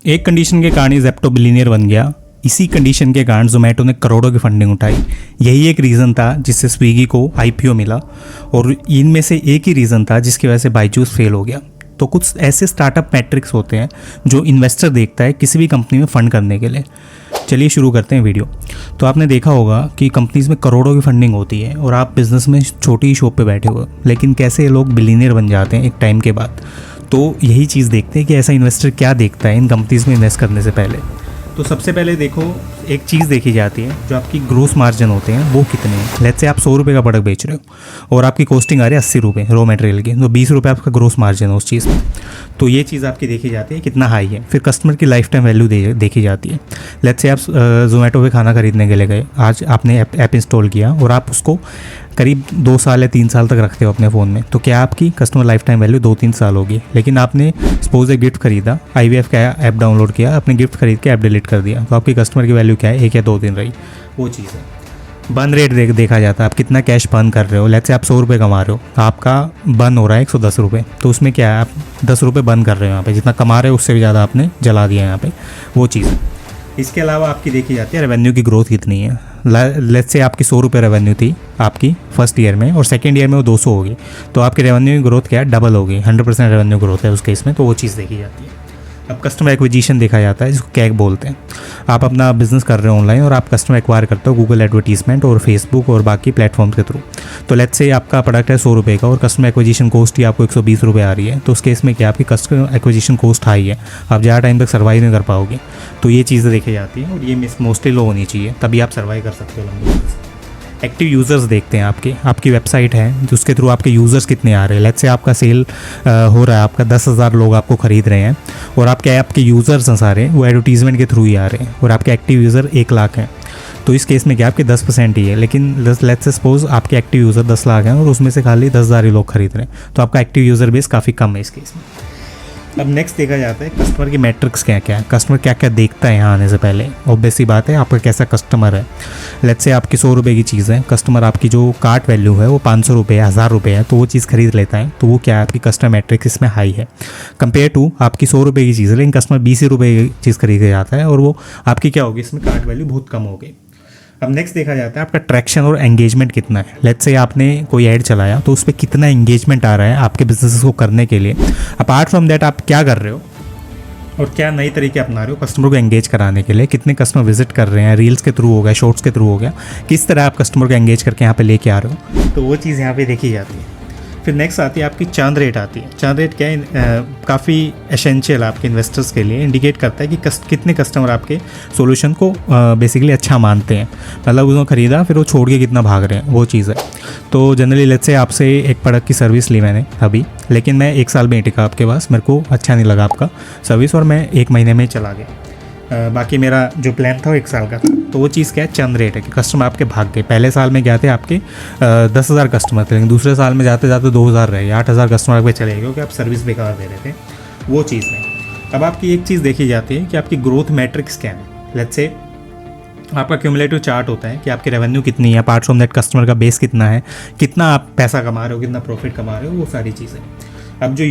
एक कंडीशन के कारण ज़ेप्टो बिलियनियर बन गया। इसी कंडीशन के कारण जोमेटो ने करोड़ों की फंडिंग उठाई। यही एक रीज़न था जिससे स्विगी को आईपीओ मिला, और इनमें से एक ही रीज़न था जिसकी वजह से बायजूस फेल हो गया। तो कुछ ऐसे स्टार्टअप मैट्रिक्स होते हैं जो इन्वेस्टर देखता है किसी भी कंपनी में फ़ंड करने के लिए। चलिए शुरू करते हैं वीडियो। तो आपने देखा होगा कि कंपनीज में करोड़ों की फंडिंग होती है और आप बिज़नेस में छोटी ही शॉप पे बैठे हो, लेकिन कैसे ये लोग बिलियनियर बन जाते हैं एक टाइम के बाद। तो यही चीज़ देखते हैं कि ऐसा इन्वेस्टर क्या देखता है इन कंपनीज में इन्वेस्ट करने से पहले। तो सबसे पहले देखो, एक चीज़ देखी जाती है जो आपकी ग्रोस मार्जिन होते हैं वो कितने हैं। लेट्स से आप 100 रुपये का प्रोडक्ट बेच रहे हो और आपकी कॉस्टिंग आ रही है 80 रुपये रॉ मटेरियल की, तो 20 रुपये आपका ग्रोस मार्जिन है उस चीज़ में। तो ये चीज़ आपकी देखी जाती है कितना हाई है। फिर कस्टमर की लाइफ टाइम वैल्यू देखी जाती है। लेट्स से आप जोमेटो पे खाना खरीदने के लिए गए, आज आपने ऐप इंस्टॉल किया और आप उसको करीब 2 साल या 3 साल तक रखते हो अपने फ़ोन में, तो क्या आपकी कस्टमर लाइफ टाइम वैल्यू 2-3 साल होगी। लेकिन आपने सपोज एक गिफ्ट खरीदा, IVF का ऐप डाउनलोड किया, आपने गिफ्ट खरीद के ऐप डिलीट कर दिया, तो आपकी कस्टमर की वैल्यू क्या है, 1 या 2 दिन रही। वो चीज़ है। बर्न रेट देखा जाता है, आप कितना कैश बर्न कर रहे हो। लेट्स से आप 100 रुपये कमा रहे हो, आपका बर्न हो रहा है 110 रुपये, तो उसमें क्या है, आप 10 रुपये बर्न कर रहे हो यहाँ पे। जितना कमा रहे हो उससे भी ज़्यादा आपने जला दिया यहाँ पे, वो चीज़ है। इसके अलावा आपकी देखी जाती है रेवेन्यू की ग्रोथ कितनी है। लेट्स से आपकी 100 रुपये रेवेन्यू थी आपकी फर्स्ट ईयर में, और सेकेंड ईयर में वो 200 होगी, तो आपकी रेवेन्यू की ग्रोथ क्या है, डबल होगी। 100% रेवेन्यू ग्रोथ है उस केस में, तो वो चीज़ देखी जाती है। अब कस्टमर एक्विजिशन देखा जाता है, जिसको कैक बोलते हैं। आप अपना बिजनेस कर रहे हो ऑनलाइन और आप कस्टमर एक्वायर करते हो गूगल एडवर्टीजमेंट और फेसबुक और बाकी प्लेटफॉर्म्स के थ्रू। तो लेट्स से आपका प्रोडक्ट है 100 रुपये का और कस्टमर एक्विजिशन कॉस्ट ही आपको 120 रुपये आ रही है, तो उस केस में क्या आपकी कस्टमर एक्विजिशन कॉस्ट हाई है, आप ज़्यादा टाइम तक सर्वाइव नहीं कर पाओगे। तो ये चीज़ें देखी जाती हैं और ये मोस्टली लो होनी चाहिए, तभी आप सर्वाइव कर सकते हो लंबे। एक्टिव यूज़र्स देखते हैं आपकी वेबसाइट है जिसके थ्रू आपके यूज़र्स कितने आ रहे हैं। लेट्स से आपका सेल हो रहा है, आपका 10,000 लोग आपको ख़रीद रहे हैं और आपके ऐप के यूज़र्स हैं सारे वो एडवर्टीजमेंट के थ्रू ही आ रहे हैं, और आपके एक्टिव यूज़र 1 लाख हैं। तो इस केस में क्या आपके 10% ही है, लेकिन लेट्स से सपोज आपके एक्टिव यूज़र 10 लाख हैं और उसमें से खाली 10,000 ही लोग खरीद रहे हैं, तो आपका एक्टिव यूज़र बेस काफ़ी कम है इस केस में। अब नेक्स्ट देखा जाता है कस्टमर की मैट्रिक्स क्या क्या है, कस्टमर क्या क्या देखता है यहाँ आने से पहले। ऑब्वियस सी बात है आपका कैसा कस्टमर है। लेट्स से आपकी 100 रुपये की चीज़ है, कस्टमर आपकी जो कार्ट वैल्यू है वो 500 रुपये 1000 रुपये है, तो वो चीज़ खरीद लेता है, तो वो क्या है, आपकी कस्टमर मैट्रिक्स इसमें हाई है कंपेयर टू आपकी 100 रुपये की चीज़ है लेकिन कस्टमर 20 रुपये की चीज़ खरीद जाता है, और वो आपकी क्या होगी, इसमें कार्ट वैल्यू बहुत कम होगी। अब नेक्स्ट देखा जाता है आपका ट्रैक्शन और एंगेजमेंट कितना है। लेट्स से आपने कोई ऐड चलाया तो उस पर कितना एंगेजमेंट आ रहा है आपके बिजनेस को करने के लिए। अपार्ट फ्रॉम दैट आप क्या कर रहे हो और क्या नए तरीके अपना रहे हो कस्टमर को एंगेज कराने के लिए, कितने कस्टमर विजिट कर रहे हैं, रील्स के थ्रू हो गया, शॉर्ट्स के थ्रू हो गया, किस तरह आप कस्टमर को एंगेज करके यहाँ पे लेके आ रहे हो, तो वो चीज़ यहाँ पे देखी जाती है। फिर नेक्स्ट आती है आपकी चर्न रेट आती है। चर्न रेट क्या है, काफ़ी एसेंशियल आपके इन्वेस्टर्स के लिए, इंडिकेट करता है कि कितने कस्टमर आपके सोल्यूशन को बेसिकली अच्छा मानते हैं, मतलब उसको ख़रीदा फिर वो छोड़ के कितना भाग रहे हैं, वो चीज़ है। तो जनरली लेट्स से आपसे एक प्रोडक्ट की सर्विस ली मैंने अभी, लेकिन मैं 1 साल में ही टिका आपके पास, मेरे को अच्छा नहीं लगा आपका सर्विस और मैं 1 महीने में चला गया। बाकी मेरा जो प्लान था वो 1 साल का था। तो वो चीज़ क्या है, चंद रेट है कि कस्टमर आपके भाग गए। पहले साल में क्या थे आपके 10,000 कस्टमर थे, लेकिन दूसरे साल में जाते जाते 2,000 रहे, 8,000 कस्टमर आपके चले गए क्योंकि आप सर्विस बेकार दे रहे थे, वो चीज़ है। अब आपकी एक चीज़ देखी जाती है कि आपकी ग्रोथ मैट्रिक्स क्या है। लेट्स से आपका क्यूमुलेटिव चार्ट होता है कि आपकी रेवेन्यू कितनी है, अपार्ट फ्रॉम दैट कस्टमर का बेस कितना है, कितना आप पैसा कमा रहे हो, कितना प्रॉफिट कमा रहे हो, वो सारी चीज़ें। अब जो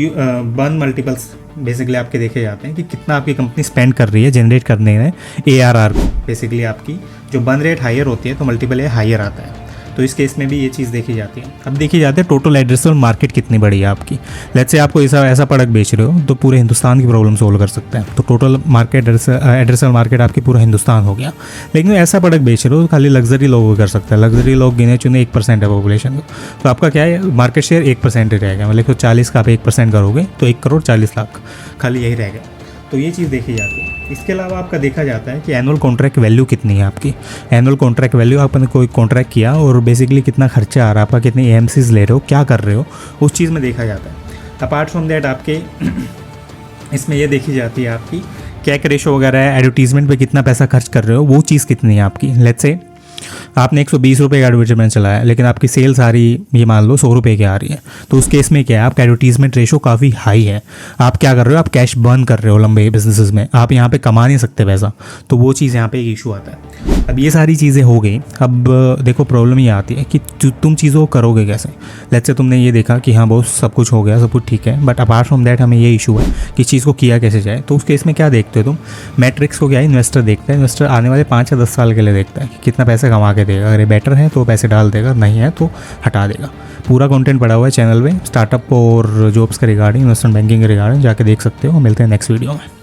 बर्न मल्टीपल्स बेसिकली आपके देखे जाते हैं कि कितना आपकी कंपनी स्पेंड कर रही है जनरेट करने में ARR को। बेसिकली आपकी जो बर्न रेट हायर होती है तो मल्टीपल हायर आता है, तो इस केस में भी ये चीज़ देखी जाती है। अब देखी जाती है टोटल एड्रेसेबल मार्केट कितनी बड़ी है आपकी। लेट्स से आपको ऐसा प्रोडक्ट बेच रहे हो तो पूरे हिंदुस्तान की प्रॉब्लम सोल्व कर सकता है, तो टोटल मार्केट एड्रेसेबल मार्केट आपकी पूरा हिंदुस्तान हो गया। लेकिन ऐसा प्रोडक्ट बेच रहे हो तो खाली लग्जरी लोग कर सकता है, लग्जरी लोग गिने चुने 1% है पॉपुलेशन को, तो आपका क्या है, मार्केट शेयर 1% ही रहेगा। मतलब 40 का आप 1% करोगे तो 1,40,00,000 खाली यही रहेगा, तो ये चीज़ देखी जाती है। इसके अलावा आपका देखा जाता है कि एनुअल कॉन्ट्रैक्ट वैल्यू कितनी है आपकी। एनुअल कॉन्ट्रैक्ट वैल्यू, आपने कोई कॉन्ट्रैक्ट किया और बेसिकली कितना खर्चा आ रहा है आपका, कितने AMCs ले रहे हो, क्या कर रहे हो, उस चीज़ में देखा जाता है। अपार्ट फ्रॉम दैट आपके इसमें ये देखी जाती है आपकी कैक रेशो वगैरह है, एडवर्टीजमेंट पे कितना पैसा खर्च कर रहे हो, वो चीज़ कितनी है आपकी। लेट्स से आपने 120 रुपये का एडवर्टाइजमेंट चलाया लेकिन आपकी सेल सारी ये मान लो 100 रुपये की आ रही है, तो उस केस में क्या है, आपका एडवर्टीजमेंट रेशो काफ़ी हाई है। आप क्या कर रहे हो, आप कैश बर्न कर रहे हो लंबे बिजनेसेस में, आप यहाँ पे कमा नहीं सकते पैसा, तो वो चीज़ यहाँ पे एक इशू आता है। अब ये सारी चीज़ें हो गई। अब देखो प्रॉब्लम ये आती है कि तुम चीज़ों को करोगे कैसे। लेट्स से तुमने ये देखा कि हाँ बहुत सब कुछ हो गया, सब कुछ ठीक है, बट अपार्ट फ्रॉम दैट हमें ये इशू है कि चीज़ को किया कैसे जाए। तो उस केस में क्या देखते हो तुम, मैट्रिक्स को क्या इन्वेस्टर देखता है। इन्वेस्टर आने वाले 5 या 10 साल के लिए देखता है कि कितना पैसा कमा के देगा, अगर ये बेटर है तो पैसे डाल देगा, नहीं है तो हटा देगा। पूरा कंटेंट पड़ा हुआ है चैनल पे, स्टार्टअप और जॉब्स के रिगार्डिंग, इन्वेस्टमेंट बैंकिंग के रिगार्डिंग, जाके देख सकते हो। मिलते हैं नेक्स्ट वीडियो में।